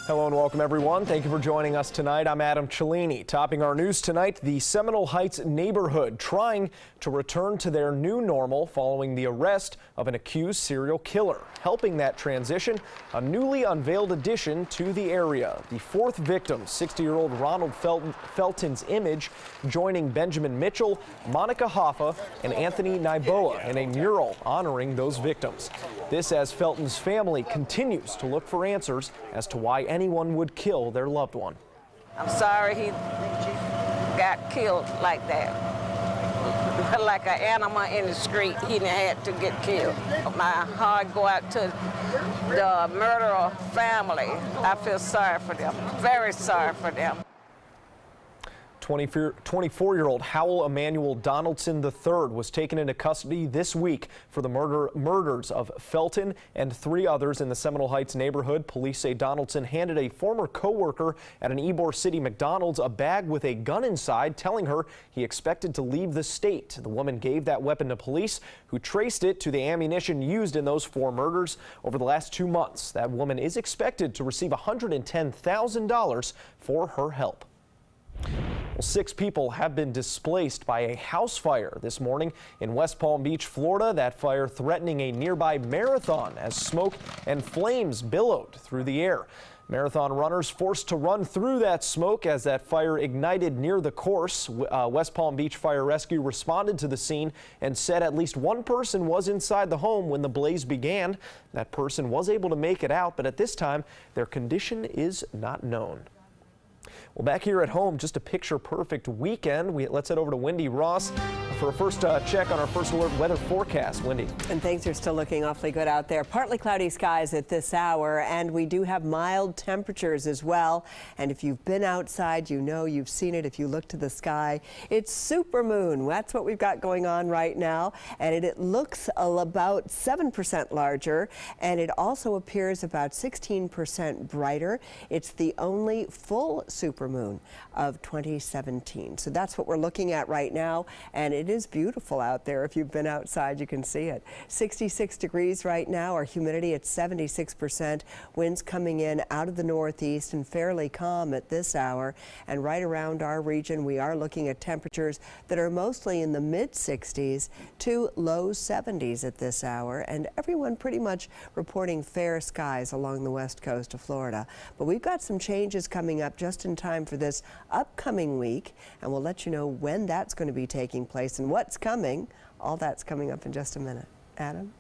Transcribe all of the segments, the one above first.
Hello and welcome, everyone. Thank you for joining us tonight. I'm Adam Cellini. Topping our news tonight, the Seminole Heights neighborhood trying to return to their new normal following the arrest of an accused serial killer. Helping that transition, a newly unveiled addition to the area. The fourth victim, 60-year-old Ronald Felton's image, joining Benjamin Mitchell, Monica Hoffa, and Anthony Naiboa in a mural honoring those victims. This as Felton's family continues to look for answers as to why anyone would kill their loved one. I'm sorry he got killed like that. Like an animal in the street, he had to get killed. My heart go out to the murderer family. I feel sorry for them, very sorry for them. 24-year-old Howell Emmanuel Donaldson III was taken into custody this week for the murders of Felton and 3 others in the Seminole Heights neighborhood. Police say Donaldson handed a former co-worker at an Ybor City McDonald's a bag with a gun inside, telling her he expected to leave the state. The woman gave that weapon to police, who traced it to the ammunition used in those 4 murders over the last 2 months. That woman is expected to receive $110,000 for her help. Well, 6 people have been displaced by a house fire this morning in West Palm Beach, Florida. That fire threatening a nearby marathon as smoke and flames billowed through the air. Marathon runners forced to run through that smoke as that fire ignited near the course. West Palm Beach Fire Rescue responded to the scene and said at least 1 person was inside the home when the blaze began. That person was able to make it out, but at this time their condition is not known. Well, back here at home, just a picture-perfect weekend. Let's head over to Wendy Ross for a first check on our first alert weather forecast. Wendy. And things are still looking awfully good out there. Partly cloudy skies at this hour, and we do have mild temperatures as well. And if you've been outside, you know you've seen it. If you look to the sky, it's supermoon. That's what we've got going on right now. And it looks about 7% larger, and it also appears about 16% brighter. It's the only full supermoon of 2017. So that's what we're looking at right now, and it is beautiful out there. If you've been outside, you can see it. 66 degrees right now, our humidity at 76%, winds coming in out of the northeast and fairly calm at this hour. And right around our region, we are looking at temperatures that are mostly in the mid-60s to low 70s at this hour, and everyone pretty much reporting fair skies along the west coast of Florida. But we've got some changes coming up just in time for this upcoming week, and we'll let you know when that's going to be taking place and what's coming. All that's coming up in just a minute. Adam?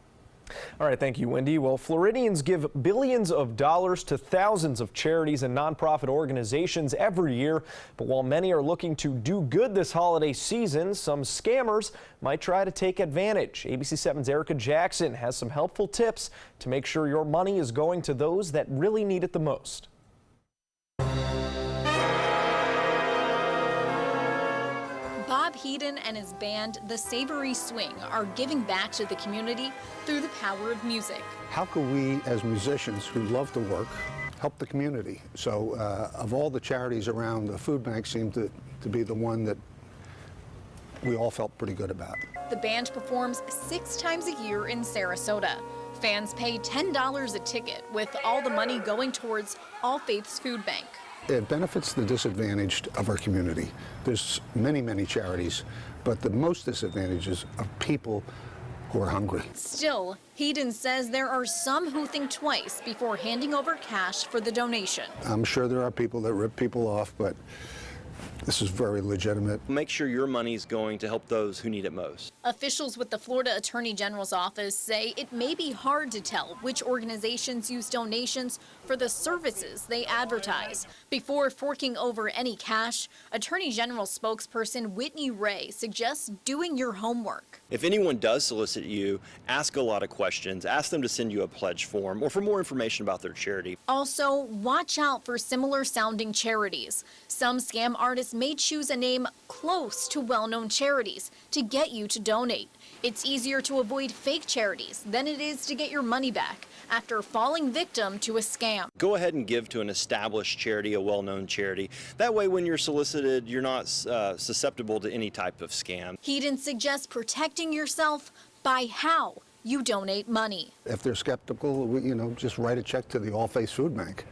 All right, thank you, Wendy. Well, Floridians give billions of dollars to thousands of charities and nonprofit organizations every year. But while many are looking to do good this holiday season, some scammers might try to take advantage. ABC 7's Erica Jackson has some helpful tips to make sure your money is going to those that really need it the most. Bob Heaton and his band, The Savory Swing, are giving back to the community through the power of music. How can we, as musicians who love to work, help the community? So of all the charities around, the food bank seemed to be the one that we all felt pretty good about. The band performs 6 times a year in Sarasota. Fans pay $10 a ticket, with all the money going towards All Faiths Food Bank. It benefits the disadvantaged of our community. There's many, many charities, but the most disadvantages are people who are hungry. Still, Heaton says there are some who think twice before handing over cash for the donation. I'm sure there are people that rip people off, but this is very legitimate. Make sure your money is going to help those who need it most. Officials with the Florida Attorney General's office say it may be hard to tell which organizations use donations for the services they advertise. Before forking over any cash, Attorney General spokesperson Whitney Ray suggests doing your homework. If anyone does solicit you, ask a lot of questions. Ask them to send you a pledge form or for more information about their charity. Also, watch out for similar sounding charities. Some scam artists may choose a name close to well-known charities to get you to donate. It's easier to avoid fake charities than it is to get your money back after falling victim to a scam. Go ahead and give to an established charity, a well-known charity. That way, when you're solicited, you're not susceptible to any type of scam. Heaton suggests protecting yourself by how you donate money. If they're skeptical, just write a check to the All Faiths Food Bank.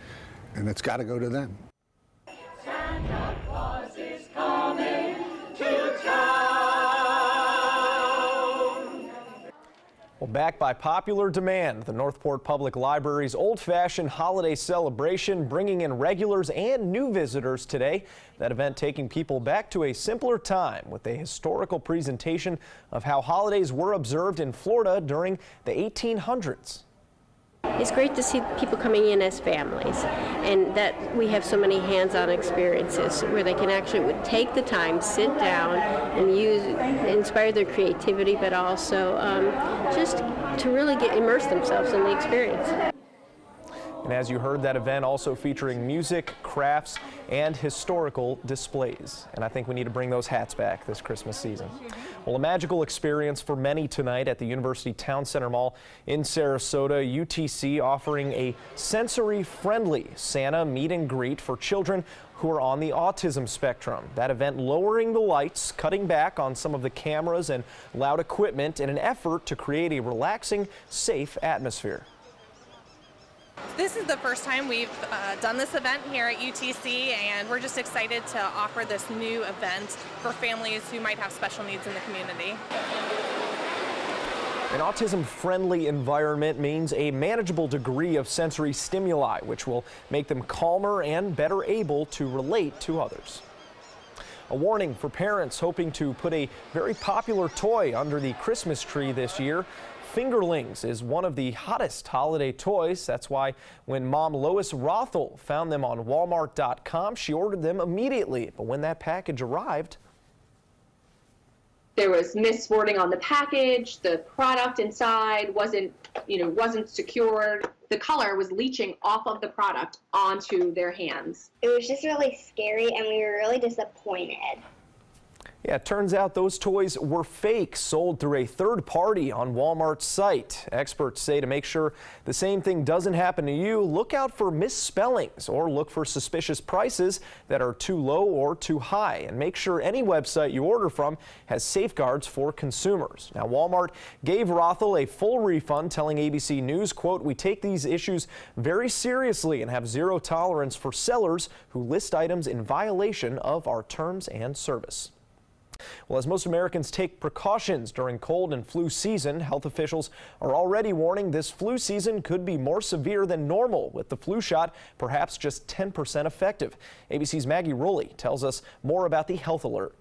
and it's got to go to them. Santa Claus is coming to town. Well, back by popular demand, the Northport Public Library's old-fashioned holiday celebration bringing in regulars and new visitors today. That event taking people back to a simpler time with a historical presentation of how holidays were observed in Florida during the 1800s. It's great to see people coming in as families, and that we have so many hands-on experiences where they can actually take the time, sit down, and inspire their creativity, but also just to really immerse themselves in the experience. And as you heard, that event also featuring music, crafts, and historical displays. And I think we need to bring those hats back this Christmas season. Well, a magical experience for many tonight at the University Town Center Mall in Sarasota. UTC offering a sensory-friendly Santa meet and greet for children who are on the autism spectrum. That event lowering the lights, cutting back on some of the cameras and loud equipment in an effort to create a relaxing, safe atmosphere. This is the first time we've done this event here at UTC, and we're just excited to offer this new event for families who might have special needs in the community. An autism-friendly environment means a manageable degree of sensory stimuli, which will make them calmer and better able to relate to others. A warning for parents hoping to put a very popular toy under the Christmas tree this year. Fingerlings is one of the hottest holiday toys. That's why when mom Lois Rothel found them on Walmart.com, she ordered them immediately. But when that package arrived, there was miswording on the package. The product inside wasn't secured. The color was leaching off of the product onto their hands. It was just really scary, and we were really disappointed. yeah, it turns out those toys were fake, sold through a third party on Walmart's site. Experts say to make sure the same thing doesn't happen to you, look out for misspellings or look for suspicious prices that are too low or too high. And make sure any website you order from has safeguards for consumers. Now, Walmart gave Rothel a full refund, telling ABC News, quote, "We take these issues very seriously and have zero tolerance for sellers who list items in violation of our terms and service." Well, as most Americans take precautions during cold and flu season, health officials are already warning this flu season could be more severe than normal, with the flu shot perhaps just 10% effective. ABC's Maggie Rowley tells us more about the health alert.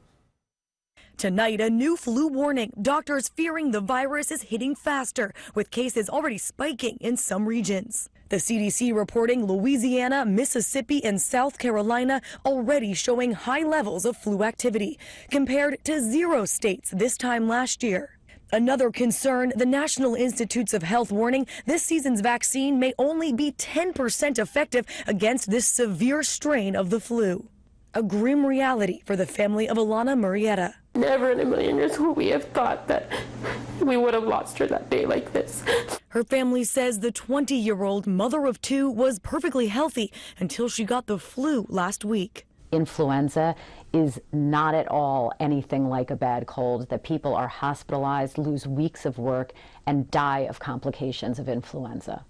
Tonight, a new flu warning. Doctors fearing the virus is hitting faster, with cases already spiking in some regions. The CDC reporting Louisiana, Mississippi, and South Carolina already showing high levels of flu activity, compared to 0 states this time last year. Another concern, the National Institutes of Health warning this season's vaccine may only be 10% effective against this severe strain of the flu. A grim reality for the family of Alana Murrieta. Never in a million years would we have thought that we would have lost her that day like this. Her family says the 20-year-old mother of 2 was perfectly healthy until she got the flu last week. Influenza is not at all anything like a bad cold, that people are hospitalized, lose weeks of work, and die of complications of influenza.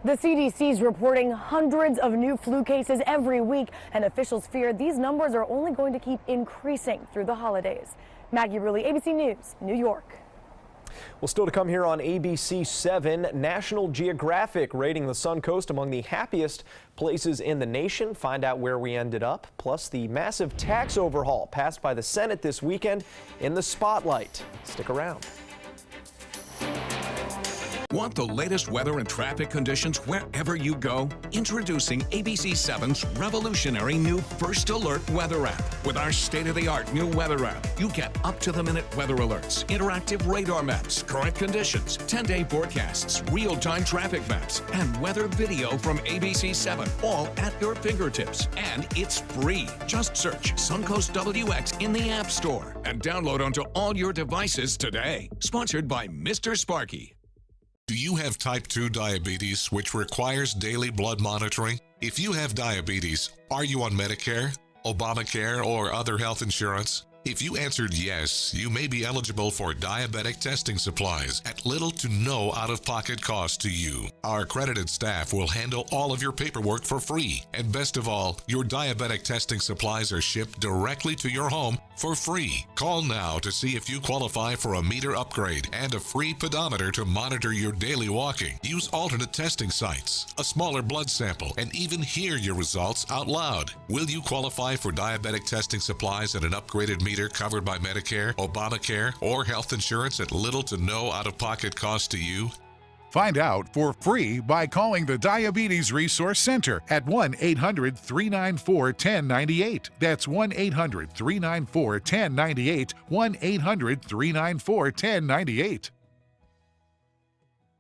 The CDC is reporting hundreds of new flu cases every week, and officials fear these numbers are only going to keep increasing through the holidays. Maggie Rowley, ABC News, New York. Well, still to come here on ABC 7, National Geographic rating the Suncoast among the happiest places in the nation. Find out where we ended up, plus the massive tax overhaul passed by the Senate this weekend in the spotlight. Stick around. Want the latest weather and traffic conditions wherever you go? Introducing ABC 7's revolutionary new First Alert weather app. With our state-of-the-art new weather app, you get up-to-the-minute weather alerts, interactive radar maps, current conditions, 10-day forecasts, real-time traffic maps, and weather video from ABC 7, all at your fingertips. And it's free. Just search Suncoast WX in the App Store and download onto all your devices today. Sponsored by Mr. Sparky. Do you have type 2 diabetes, which requires daily blood monitoring? If you have diabetes, are you on Medicare, Obamacare, or other health insurance? If you answered yes, you may be eligible for diabetic testing supplies at little to no out-of-pocket cost to you. Our accredited staff will handle all of your paperwork for free. And best of all, your diabetic testing supplies are shipped directly to your home for free. Call now to see if you qualify for a meter upgrade and a free pedometer to monitor your daily walking. Use alternate testing sites, a smaller blood sample, and even hear your results out loud. Will you qualify for diabetic testing supplies and an upgraded meter covered by Medicare, Obamacare, or health insurance at little to no out-of-pocket cost to you? Find out for free by calling the Diabetes Resource Center at 1-800-394-1098. That's 1-800-394-1098, 1-800-394-1098.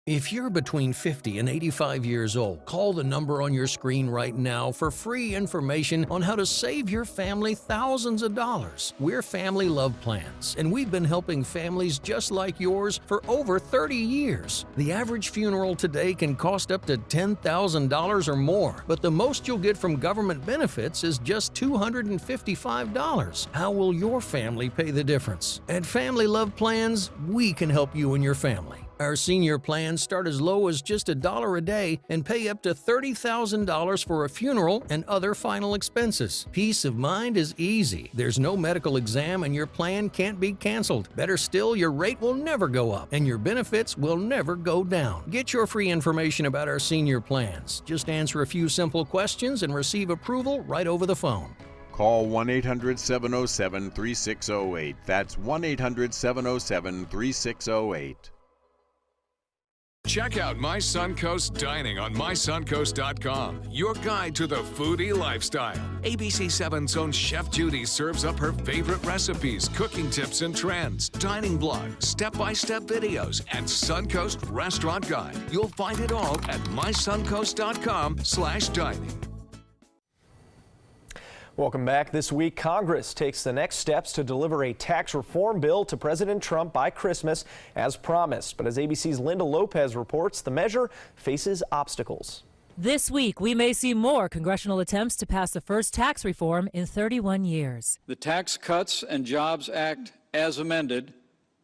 If you're between 50 and 85 years old, call the number on your screen right now for free information on how to save your family thousands of dollars. We're Family Love Plans, and we've been helping families just like yours for over 30 years. The average funeral today can cost up to $10,000 or more, but the most you'll get from government benefits is just $255. How will your family pay the difference? At Family Love Plans, we can help you and your family. Our senior plans start as low as just $1 a day and pay up to $30,000 for a funeral and other final expenses. Peace of mind is easy. There's no medical exam and your plan can't be canceled. Better still, your rate will never go up and your benefits will never go down. Get your free information about our senior plans. Just answer a few simple questions and receive approval right over the phone. Call 1-800-707-3608. That's 1-800-707-3608. Check out My Suncoast Dining on mysuncoast.com, your guide to the foodie lifestyle. ABC7's own Chef Judy serves up her favorite recipes, cooking tips and trends, dining blogs, step-by-step videos, and Suncoast Restaurant Guide. You'll find it all at mysuncoast.com/dining. Welcome back. This week, Congress takes the next steps to deliver a tax reform bill to President Trump by Christmas, as promised. But as ABC's Linda Lopez reports, the measure faces obstacles. This week, we may see more congressional attempts to pass the first tax reform in 31 years. The Tax Cuts and Jobs Act, as amended,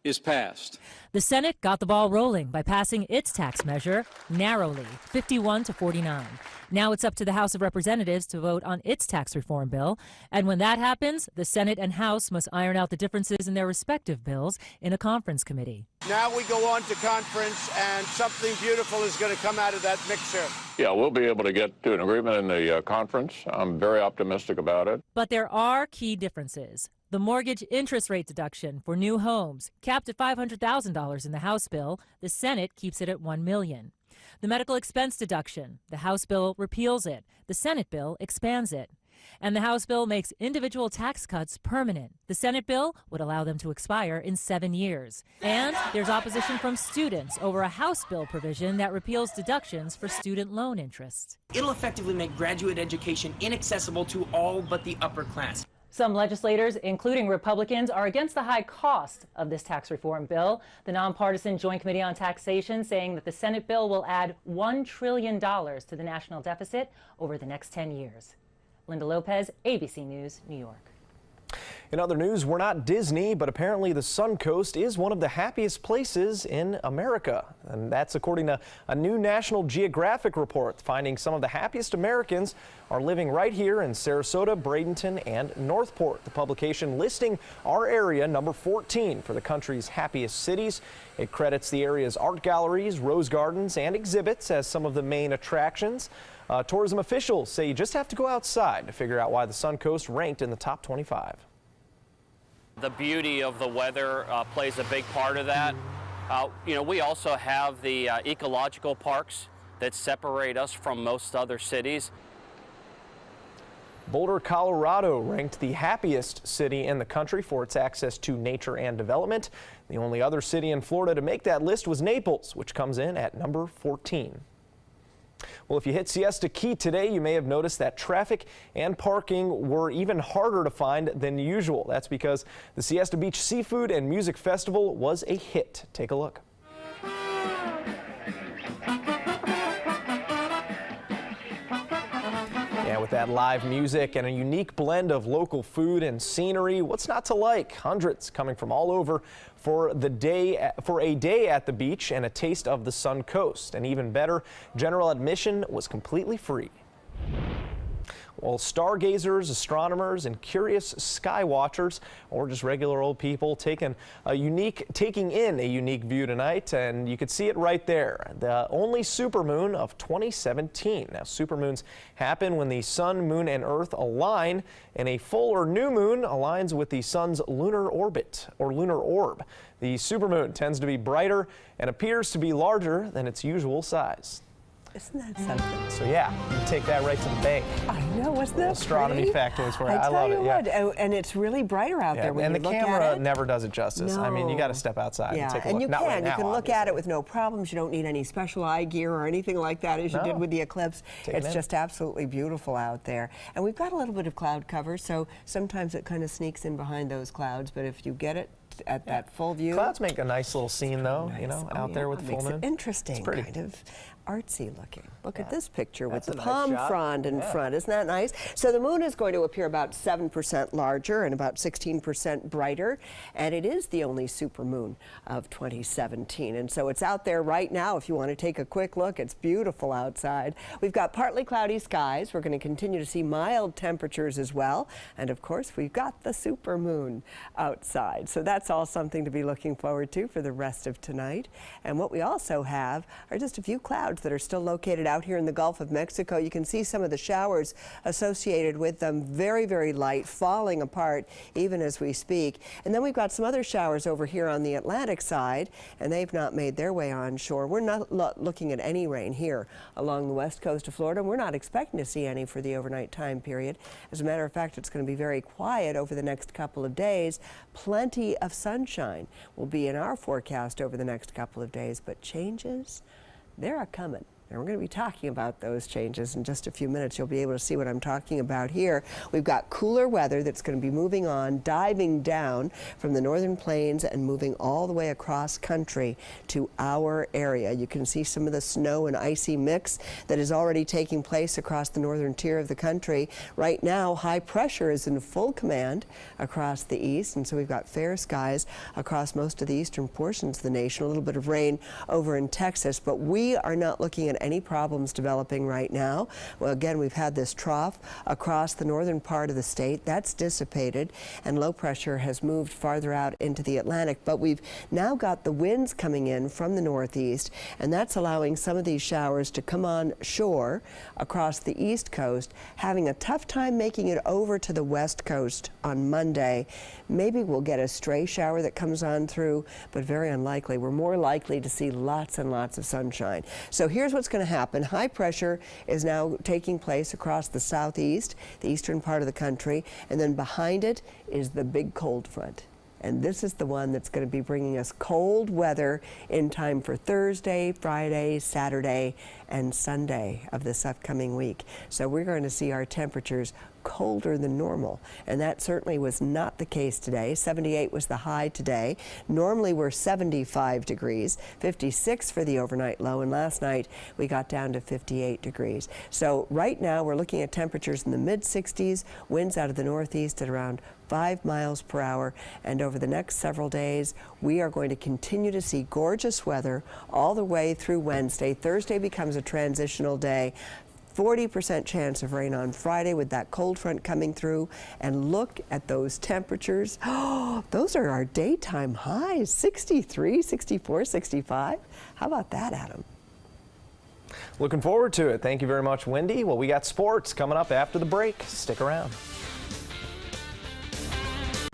is passed. The Senate got the ball rolling by passing its tax measure narrowly, 51-49. Now it's up to the House of Representatives to vote on its tax reform bill. And when that happens, the Senate and House must iron out the differences in their respective bills in a conference committee. Now we go on to conference, and something beautiful is going to come out of that mixture. Yeah, we'll be able to get to an agreement in the conference. I'm very optimistic about it. But there are key differences. The mortgage interest rate deduction for new homes, capped at $500,000 in the House bill, the Senate keeps it at $1 million. The medical expense deduction, the House bill repeals it, the Senate bill expands it. And the House bill makes individual tax cuts permanent. The Senate bill would allow them to expire in 7 years. And there's opposition from students over a House bill provision that repeals deductions for student loan interest. It'll effectively make graduate education inaccessible to all but the upper class. Some legislators, including Republicans, are against the high cost of this tax reform bill. The nonpartisan Joint Committee on Taxation saying that the Senate bill will add $1 trillion to the national deficit over the next 10 years. Linda Lopez, ABC News, New York. In other news, we're not Disney, but apparently the Suncoast is one of the happiest places in America. And that's according to a new National Geographic report, finding some of the happiest Americans are living right here in Sarasota, Bradenton, and Northport. The publication listing our area number 14 for the country's happiest cities. It credits the area's art galleries, rose gardens, and exhibits as some of the main attractions. Tourism officials say you just have to go outside to figure out why the Suncoast ranked in the top 25. The beauty of the weather plays a big part of that. We also have the ecological parks that separate us from most other cities. Boulder, Colorado ranked the happiest city in the country for its access to nature and development. The only other city in Florida to make that list was Naples, which comes in at number 14. Well, if you hit Siesta Key today, you may have noticed that traffic and parking were even harder to find than usual. That's because the Siesta Beach Seafood and Music Festival was a hit. Take a look. Yeah, with that live music and a unique blend of local food and scenery, what's not to like? Hundreds coming from all over for a day at the beach and a taste of the Sun Coast. And even better, general admission was completely free. Well, stargazers, astronomers, and curious sky watchers, or just regular old people, taking in a unique view tonight, and you could see it right there. The only supermoon of 2017. Now, supermoons happen when the sun, moon, and Earth align, and a full or new moon aligns with the sun's lunar orbit or lunar orb. The supermoon tends to be brighter and appears to be larger than its usual size. Isn't that something? So yeah, you take that right to the bank. I know, wasn't that astronomy factoids for it. I love it. Yeah, and it's really brighter out there when and you look at it. And the camera never does it justice. No. I mean, you got to step outside and take a look. And you Not can. right now, You can look obviously. at it with no problems. You don't need any special eye gear or anything like that as you did with the eclipse. It's just absolutely beautiful out there. And we've got a little bit of cloud cover, so sometimes it kind of sneaks in behind those clouds. But if you get it at that full view, clouds make a nice little scene, though. You know, out there with the full moon. Makes it interesting, it's pretty. Kind of artsy looking. Look at this picture That's with the a nice palm shot. frond in front. Isn't that nice? So the moon is going to appear about 7% larger and about 16% brighter, and it is the only supermoon of 2017. And so it's out there right now if you want to take a quick look. It's beautiful outside. We've got partly cloudy skies. We're going to continue to see mild temperatures as well. And of course, we've got the supermoon outside. So that's all something to be looking forward to for the rest of tonight. And what we also have are just a few clouds that are still located out here in the Gulf of Mexico. You can see some of the showers associated with them, very, very light, falling apart even as we speak. And then we've got some other showers over here on the Atlantic side, and they've not made their way onshore. We're not looking at any rain here along the west coast of Florida. We're not expecting to see any for the overnight time period. As a matter of fact, it's going to be very quiet over the next couple of days. Plenty of sunshine will be in our forecast over the next couple of days, but changes, they're coming. And we're going to be talking about those changes in just a few minutes. You'll be able to see what I'm talking about here. We've got cooler weather that's going to be moving on, diving down from the northern plains and moving all the way across country to our area. You can see some of the snow and icy mix that is already taking place across the northern tier of the country. Right now, high pressure is in full command across the east, and so we've got fair skies across most of the eastern portions of the nation. A little bit of rain over in Texas, but we are not looking at any problems developing right now. Well, again, we've had this trough across the northern part of the state. That's dissipated, and low pressure has moved farther out into the Atlantic. But we've now got the winds coming in from the northeast, and that's allowing some of these showers to come on shore across the east coast, having a tough time making it over to the west coast on Monday. Maybe we'll get a stray shower that comes on through, but very unlikely. We're more likely to see lots and lots of sunshine. So here's what's going to happen. High pressure is now taking place across the southeast, the eastern part of the country, and then behind it is the big cold front. And this is the one that's going to be bringing us cold weather in time for Thursday, Friday, Saturday, and Sunday of this upcoming week. So we're going to see our temperatures colder than normal, and that certainly was not the case today. 78 was the high today. Normally we're 75 degrees, 56 for the overnight low, and last night we got down to 58 degrees. So right now we're looking at temperatures in the mid-60s, winds out of the northeast at around 5 miles per hour, and over the next several days we are going to continue to see gorgeous weather all the way through Wednesday. Thursday becomes a transitional day. 40% chance of rain on Friday with that cold front coming through. And look at those temperatures. Oh, those are our daytime highs, 63, 64, 65. How about that, Adam? Looking forward to it. Thank you very much, Wendy. Well, we got sports coming up after the break. Stick around.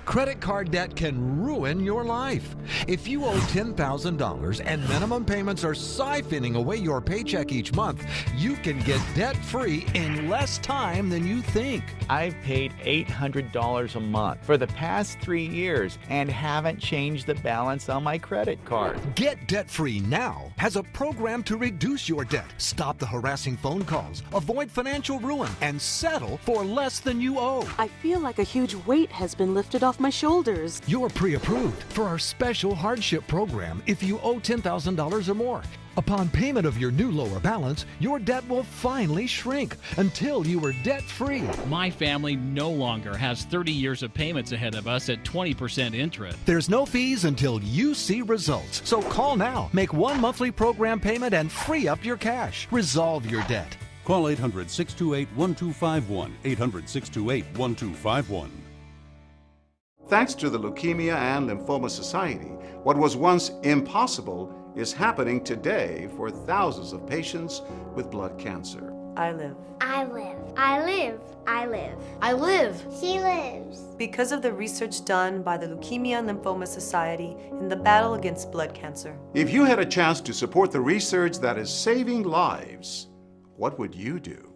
Credit card debt can ruin your life. If you owe $10,000 and minimum payments are siphoning away your paycheck each month, you can get debt-free in less time than you think. I've paid $800 a month for the past 3 years and haven't changed the balance on my credit card. Get debt-free now has a program to reduce your debt, stop the harassing phone calls, avoid financial ruin, and settle for less than you owe. I feel like a huge weight has been lifted off my shoulders. You're pre-approved for our special hardship program if you owe $10,000 or more. Upon payment of your new lower balance, your debt will finally shrink until you are debt-free. My family no longer has 30 years of payments ahead of us at 20% interest. There's no fees until you see results. So call now, make one monthly program payment, and free up your cash. Resolve your debt. Call 800-628-1251, 800-628-1251. Thanks to the Leukemia and Lymphoma Society, what was once impossible is happening today for thousands of patients with blood cancer. I live. I live. I live. I live. I live. She lives. Because of the research done by the Leukemia and Lymphoma Society in the battle against blood cancer. If you had a chance to support the research that is saving lives, what would you do?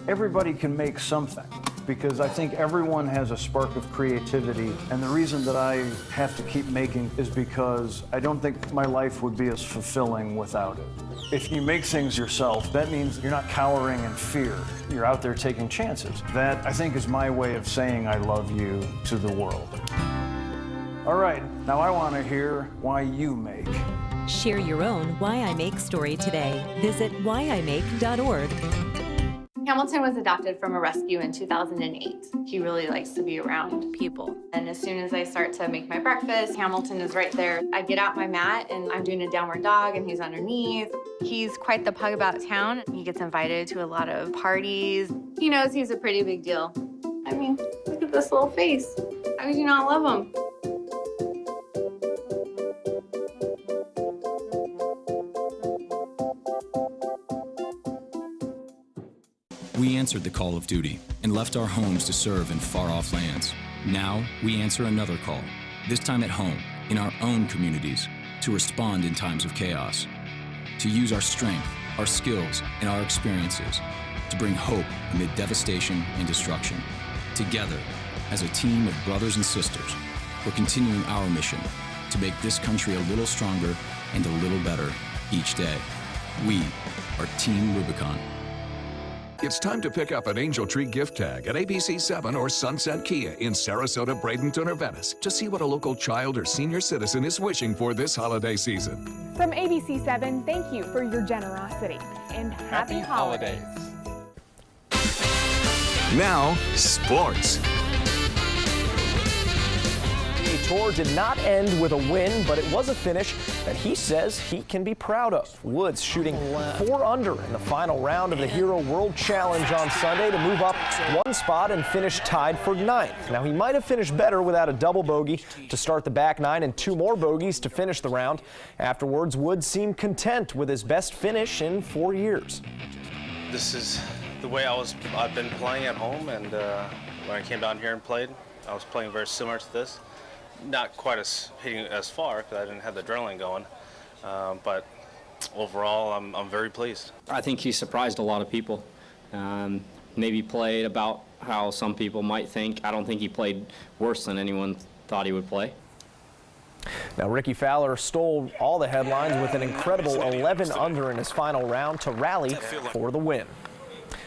Everybody can make something, because I think everyone has a spark of creativity, and the reason that I have to keep making is because I don't think my life would be as fulfilling without it. If you make things yourself, that means you're not cowering in fear. You're out there taking chances. That, I think, is my way of saying I love you to the world. All right, now I want to hear why you make. Share your own Why I Make story today. Visit whyimake.org. Hamilton was adopted from a rescue in 2008. He really likes to be around people. And as soon as I start to make my breakfast, Hamilton is right there. I get out my mat and I'm doing a downward dog and he's underneath. He's quite the pug about town. He gets invited to a lot of parties. He knows he's a pretty big deal. I mean, look at this little face. How could you not love him? We answered the call of duty and left our homes to serve in far-off lands. Now, we answer another call, this time at home, in our own communities, to respond in times of chaos, to use our strength, our skills, and our experiences to bring hope amid devastation and destruction. Together, as a team of brothers and sisters, we're continuing our mission to make this country a little stronger and a little better each day. We are Team Rubicon. It's time to pick up an Angel Tree gift tag at ABC7 or Sunset Kia in Sarasota, Bradenton, or Venice to see what a local child or senior citizen is wishing for this holiday season. From ABC7, thank you for your generosity and happy holidays. Now, sports. The tour did not end with a win, but it was a finish that he says he can be proud of. Woods shooting 4 under in the final round of the Hero World Challenge on Sunday to move up 1 spot and finish tied for 9th. Now, he might have finished better without a double bogey to start the back 9 and 2 more bogeys to finish the round. Afterwards, Woods seemed content with his best finish in 4 years. This is the way I've been playing at home, and when I came down here and played, I was playing very similar to this. Not quite hitting as far because I didn't have the adrenaline going, but overall I'm very pleased. I think he surprised a lot of people. Maybe played about how some people might think. I don't think he played worse than anyone thought he would play. Now, Ricky Fowler stole all the headlines with an incredible 11 under in his final round to rally for the win.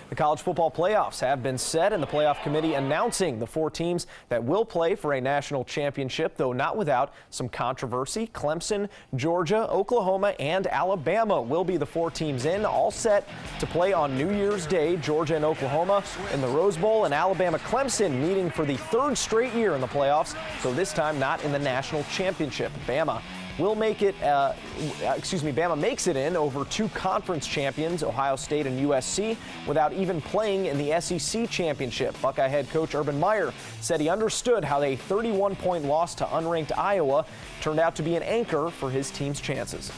The college football playoffs have been set, and the playoff committee announcing the 4 teams that will play for a national championship, though not without some controversy. Clemson, Georgia, Oklahoma, and Alabama will be the 4 teams in, all set to play on New Year's Day. Georgia and Oklahoma in the Rose Bowl, and Alabama-Clemson meeting for the 3rd straight year in the playoffs, so this time not in the national championship. Bama will make it, Bama makes it in over 2 conference champions, Ohio State and USC, without even playing in the SEC championship. Buckeye head coach Urban Meyer said he understood how a 31-point loss to unranked Iowa turned out to be an anchor for his team's chances.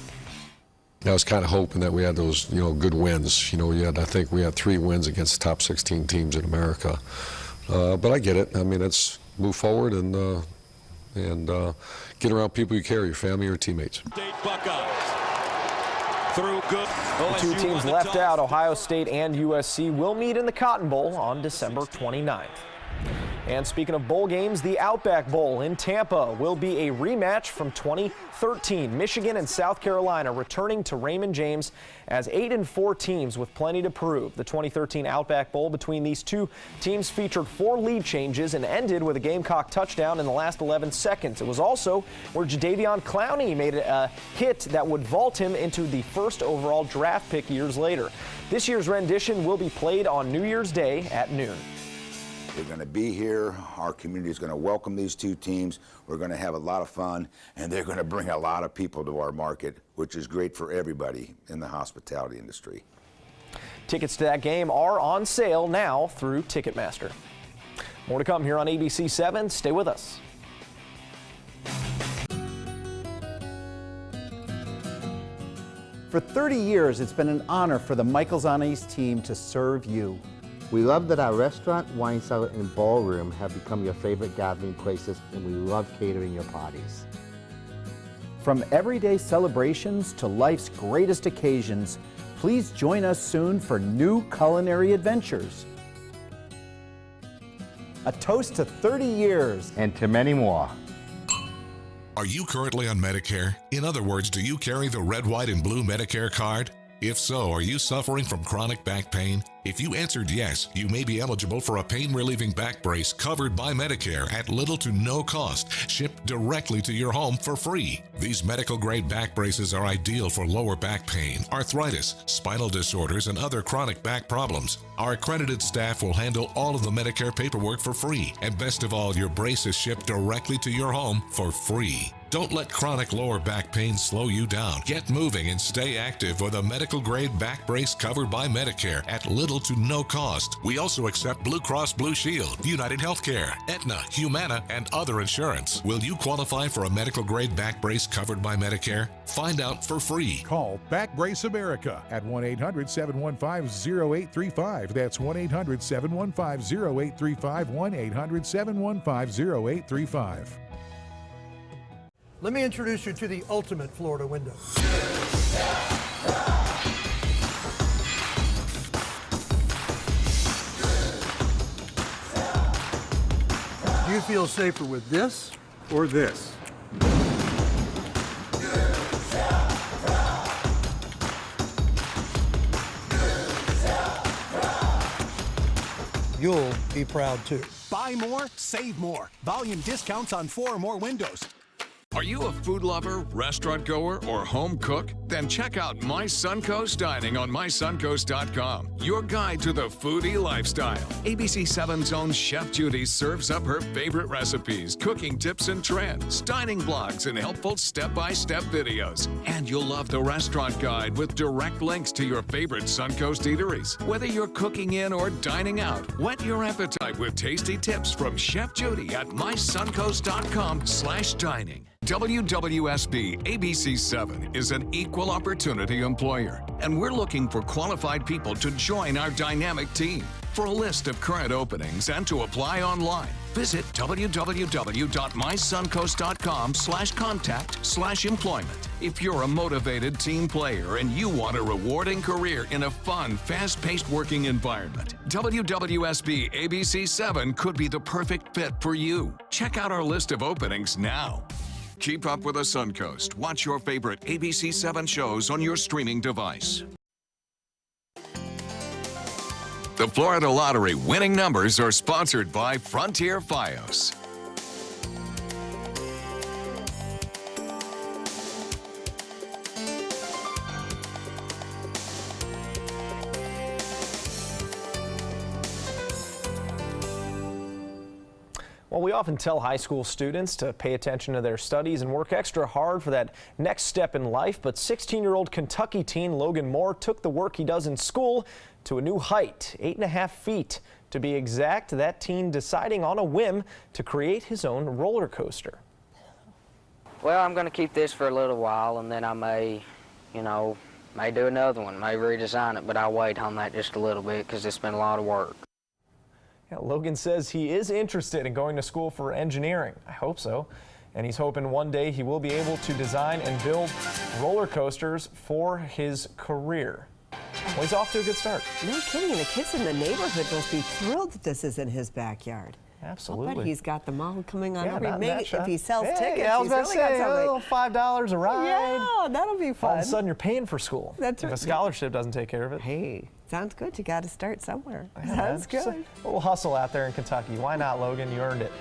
I was kind of hoping that we had those, good wins. I think we had 3 wins against the top 16 teams in America. But I get it. I mean, let's move forward and get around people you care, your family, your teammates. The 2 teams left out, Ohio State and USC, will meet in the Cotton Bowl on December 29th. And speaking of bowl games, the Outback Bowl in Tampa will be a rematch from 2013. Michigan and South Carolina returning to Raymond James as 8-4 teams with plenty to prove. The 2013 Outback Bowl between these two teams featured 4 lead changes and ended with a Gamecock touchdown in the last 11 seconds. It was also where Jadeveon Clowney made a hit that would vault him into the first overall draft pick years later. This year's rendition will be played on New Year's Day at noon. They're going to be here. Our community is going to welcome these two teams. We're going to have a lot of fun, and they're going to bring a lot of people to our market, which is great for everybody in the hospitality industry. Tickets to that game are on sale now through Ticketmaster. More to come here on ABC 7. Stay with us. For 30 years, it's been an honor for the Michaels on Ice team to serve you. We love that our restaurant, wine cellar, and ballroom have become your favorite gathering places, and we love catering your parties. From everyday celebrations to life's greatest occasions, please join us soon for new culinary adventures. A toast to 30 years. And to many more. Are you currently on Medicare? In other words, do you carry the red, white, and blue Medicare card? If so, are you suffering from chronic back pain? If you answered yes, you may be eligible for a pain-relieving back brace covered by Medicare at little to no cost, shipped directly to your home for free. These medical-grade back braces are ideal for lower back pain, arthritis, spinal disorders, and other chronic back problems. Our accredited staff will handle all of the Medicare paperwork for free, and best of all, your brace is shipped directly to your home for free. Don't let chronic lower back pain slow you down. Get moving and stay active with a medical-grade back brace covered by Medicare at little to no cost. We also accept Blue Cross Blue Shield, United Healthcare, Aetna, Humana, and other insurance. Will you qualify for a medical-grade back brace covered by Medicare? Find out for free. Call Back Brace America at 1-800-715-0835. That's 1-800-715-0835, 1-800-715-0835. Let me introduce you to the ultimate Florida window. Do you feel safer with this or this? You'll be proud too. Buy more, save more. Volume discounts on 4 or more windows. Are you a food lover, restaurant goer, or home cook? Then check out My Suncoast Dining on mysuncoast.com, your guide to the foodie lifestyle. ABC7's own Chef Judy serves up her favorite recipes, cooking tips and trends, dining blogs, and helpful step-by-step videos. And you'll love the restaurant guide with direct links to your favorite Suncoast eateries. Whether you're cooking in or dining out, whet your appetite with tasty tips from Chef Judy at mysuncoast.com/dining. WWSB ABC7 is an equal opportunity employer, and we're looking for qualified people to join our dynamic team. For a list of current openings and to apply online, visit www.mysuncoast.com/contact/employment. If you're a motivated team player and you want a rewarding career in a fun, fast-paced working environment, WWSB ABC7 could be the perfect fit for you. Check out our list of openings now. Keep up with the Suncoast. Watch your favorite ABC7 shows on your streaming device. The Florida Lottery winning numbers are sponsored by Frontier Fios. Well, we often tell high school students to pay attention to their studies and work extra hard for that next step in life, but 16-year-old Kentucky teen Logan Moore took the work he does in school to a new height, 8.5 feet. To be exact, that teen deciding on a whim to create his own roller coaster. Well, I'm going to keep this for a little while, and then I may, may do another one, may redesign it, but I'll wait on that just a little bit because it's been a lot of work. Yeah, Logan says he is interested in going to school for engineering. I hope so. And he's hoping one day he will be able to design and build roller coasters for his career. Well, he's off to a good start. No kidding. The kids in the neighborhood must be thrilled that this is in his backyard. Absolutely. I'll bet he's got them all coming on Yeah, every not minute. that If he sells shot. tickets, Yeah, I was he's about to really got say, a something. little $5 a ride. Yeah, that'll be fun. All of a sudden, you're paying for school. That's if right. a scholarship doesn't take care of it. Hey, sounds good. You got to start somewhere. Yeah, Sounds man. Just good. a little hustle out there in Kentucky. Why not, Logan? You earned it.